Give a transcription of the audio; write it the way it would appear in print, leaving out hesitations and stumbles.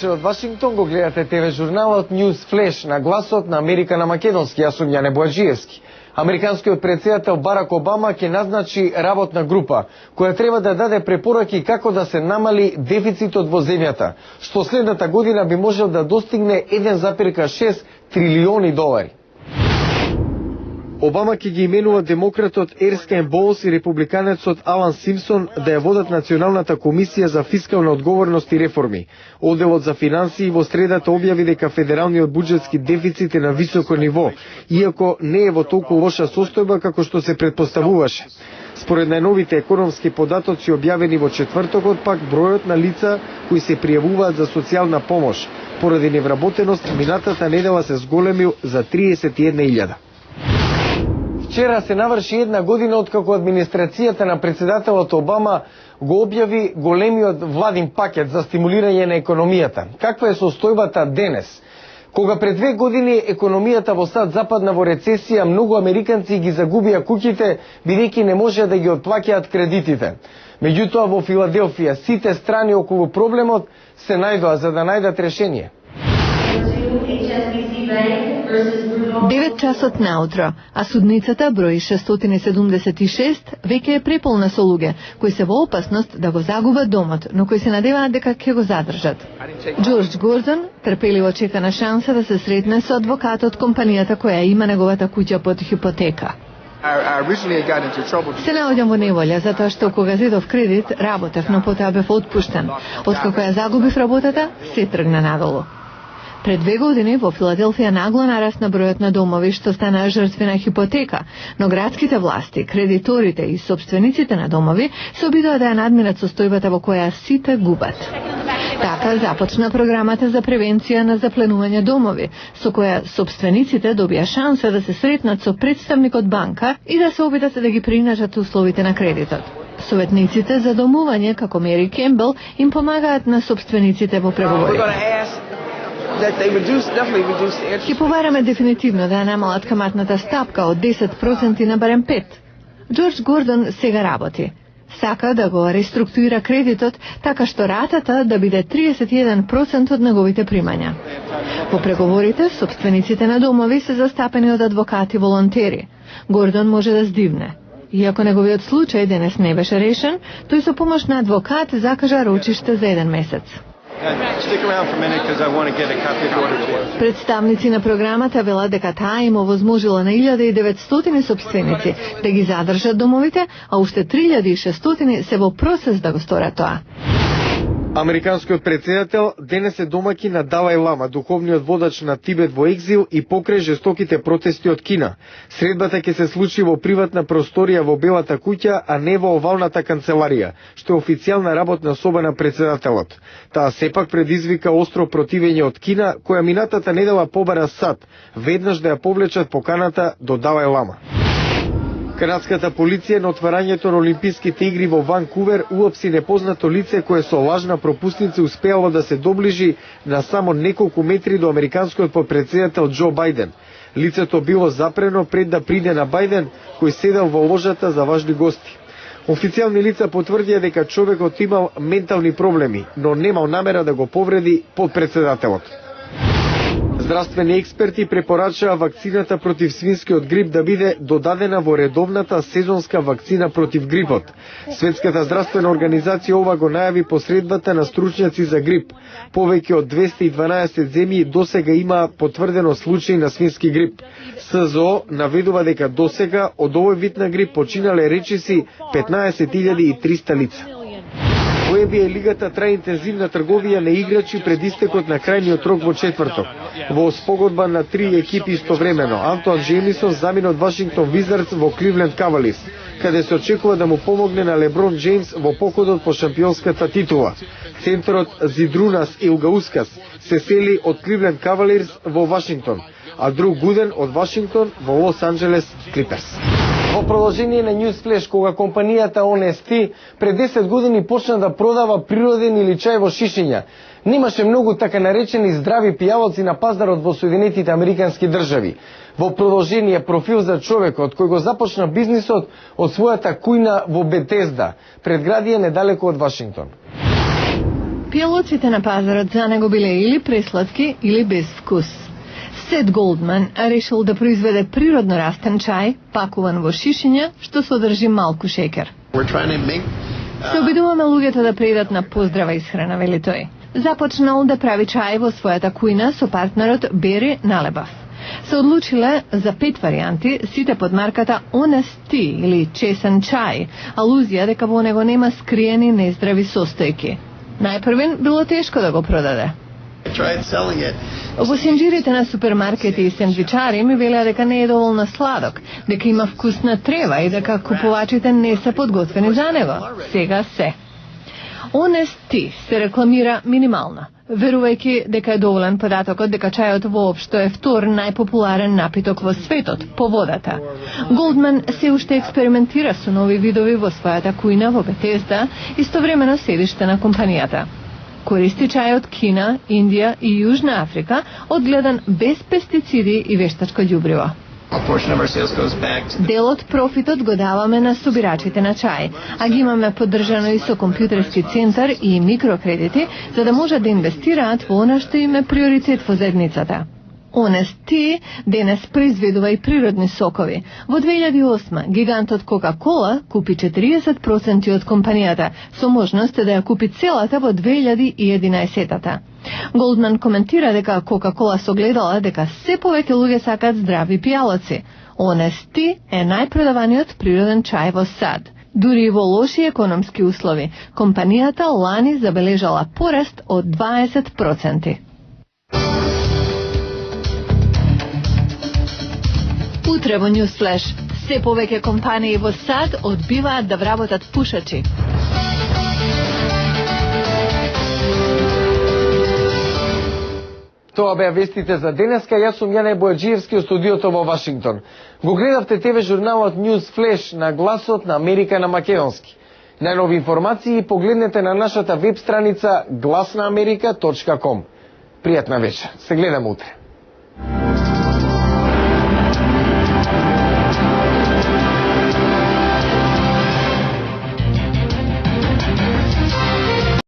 Добродошли од Вашингтон, го гледате ТВ журналот News Flash на гласот на Америка на македонски. Јас сум Јане Боаджиевски. Американскиот претседател Барак Обама ќе назначи работна група, која треба да даде препораки како да се намали дефицитот во земјата, што следната година би можел да достигне 1,6 трилиони долари. Обама ќе ги именува демократот Ерскин Боулс и републиканецот Алан Симпсон да ја водат Националната комисија за фискална одговорност и реформи. Одделот за финансии во средата објави дека федералниот буџетски дефицит е на високо ниво, иако не е во толку лоша состојба како што се претпоставуваше. Според најновите економски податоци објавени во четвртокот, пак бројот на лица кои се пријавуваат за социјална помош поради невработеност минатата недела се зголемил за 31.000. Вчера се наврши една година откако администрацијата на претседателот Обама го објави големиот владин пакет за стимулирање на економијата. Каква е состојбата денес? Кога пред 2 години економијата во САД западна во рецесија, многу американци ги загубија куќите бидејќи не можеа да ги отплаќаат кредитите. Меѓутоа во Филаделфија сите страни околу проблемот се најдоа за да најдат решение. 9 часот наутро, а судницата број 676 веќе е преполна со луѓе кои се во опасност да го загубат домот, но кои се надеваат дека ќе го задржат. Джордж Гордон трпеливо чека на шанса да се сретне со адвокатот компанијата која има неговата куќа под хипотека. Се наоѓам во неволја затоа што кога зедов кредит работев, но потоа бев отпуштен. Откако ја загубив работата, се тргна надолу. Пред 2 години во Филаделфија нагло нарасна бројот на домови што станаа жртви на хипотека, но градските власти, кредиторите и собствениците на домови се обидоа да ја надминат состојбата во која сите губат. Така започна програмата за превенција на запленување домови, со која собствениците добија шанса да се сретнат со представник од банка и да се обидат да ги принажат условите на кредитот. Советниците за домување, како Мери Кембел, им помагаат на собствениците во преговорите. Ќе побараме дефинитивно да ја намалат каматната стапка од 10% на барем 5%. Джордж Гордон сега работи. Сака да го реструктурира кредитот така што ратата да биде 31% од неговите примања. Во преговорите, собствениците на домови се застапени од адвокати волонтери. Гордон може да здивне. Иако неговиот случај денес не беше решен, тој со помош на адвокат закажа рочиште за 1 месец. Представници на програмата велат дека таа им овозможила на 1900 собственици да ги задржат домовите, а уште 3600 се во процес да го сторат тоа. Американскиот претседател денес е домаќин на Далај Лама, духовниот водач на Тибет во екзил и покрај жестоките протести од Кина. Средбата ќе се случи во приватна просторија во Белата куќа, а не во овалната канцеларија, што е официјална работна соба на претседателот. Таа сепак предизвика остро противење од Кина, која минатата недела побара САД, веднаш да ја повлечат поканата до Далај Лама. Канадската полиција на отварањето на Олимписките игри во Ванкувер уапси непознато лице кое со лажна пропусница успеало да се доближи на само неколку метри до американскиот подпредседател Џо Бајден. Лицето било запрено пред да приде на Бајден, кој седел во ложата за важни гости. Официјални лица потврдија дека човекот имал ментални проблеми, но немал намера да го повреди подпредседателот. Здравствени експерти препорачаа вакцината против свинскиот грип да биде додадена во редовната сезонска вакцина против грипот. Светската здравствена организација ова го најави посредбата на стручњаци за грип. Повеќе од 212 земји досега има потврдено случаи на свински грип. СЗО наведува дека досега од овој вид на грип починале речиси 15.300 лица. Во НБА лигата трае интензивна трговија на играчи пред истекот на крајниот рок во четврток. Во спогодба на 3 екипи истовремено, Антоан Джеймисон замина од Вашингтон Визардс во Кливленд Кавалис, каде се очекува да му помогне на Леброн Джеймс во походот по шампионската титула. Центрот Зидрунас Илгаускас се сели од Кливленд Кавалирс во Вашингтон, а друг Гуден од Вашингтон во Лос Анџелес Клиперс. Во продолжение на News Flash, кога компанијата Honesty пред 10 години почна да продава природен или чај во шишиња, немаше многу така наречени здрави пијалоци на пазарот во Соединетите Американски држави. Во продолжение профил за човекот кој го започна бизнисот од својата кујна во Бетезда, предградија недалеку од Вашингтон. Пијалоците на пазарот за него биле или пресладки или без вкус. Сет Голдман решил да произведе природно растен чај, пакуван во шишиња, што содржи малку шекер. Се обидуваме луѓето да преидат на поздрава исхрана, вели тој. Започнал да прави чај во својата кујна со партнерот Бери Налебав. Се одлучиле за 5 варијанти, сите под марката Honest Tea или чесен чај, алузија дека во него нема скриени нездрави состојки. Најпрвен било тешко да го продаде. Во синџирите на супермаркети и сендвичари ми велеа дека не е доволно сладок, дека има вкус на трева и дека купувачите не се подготвени за него. Сега се. Honest Tea се рекламира минимално, верувајќи дека е доволен податокот дека чајот воопшто е втор најпопуларен напиток во светот, по водата. Голдман се уште експериментира со нови видови во својата кујна во Бетезда, истовремено седиште на компанијата. Користи чај од Кина, Индија и Јужна Африка, одгледан без пестициди и вештачко ѓубриво. Дел од профитот го даваме на собирачите на чај, а ги имаме поддржано и со компјутерски центар и микрокредити, за да можат да инвестираат во она што им е приоритет во заедницата. Honest Tea денес произведува и природни сокови. Во 2008 гигантот Coca-Cola купи 40% од компанијата, со можност да ја купи целата во 2011-та. Голдман коментира дека Coca-Cola согледала дека се повеќе луѓе сакаат здрави пијалоци. Honest Tea е најпродаваниот природен чај во САД. Дури и во лоши економски услови, компанијата лани забележала пораст од 20%. Утре во Newsflash, се повеќе компании во САД одбиваат да вработат пушачи. Тоа беа вестите за денеска. Јас сум Јане Бојаджиевски од студиото во Вашингтон. Го гледавте ТВ журналот Newsflash на гласот на Америка на македонски. Најнови информации погледнете на нашата веб страница glasnaamerika.com. Пријатна вечер. Се гледаме утре.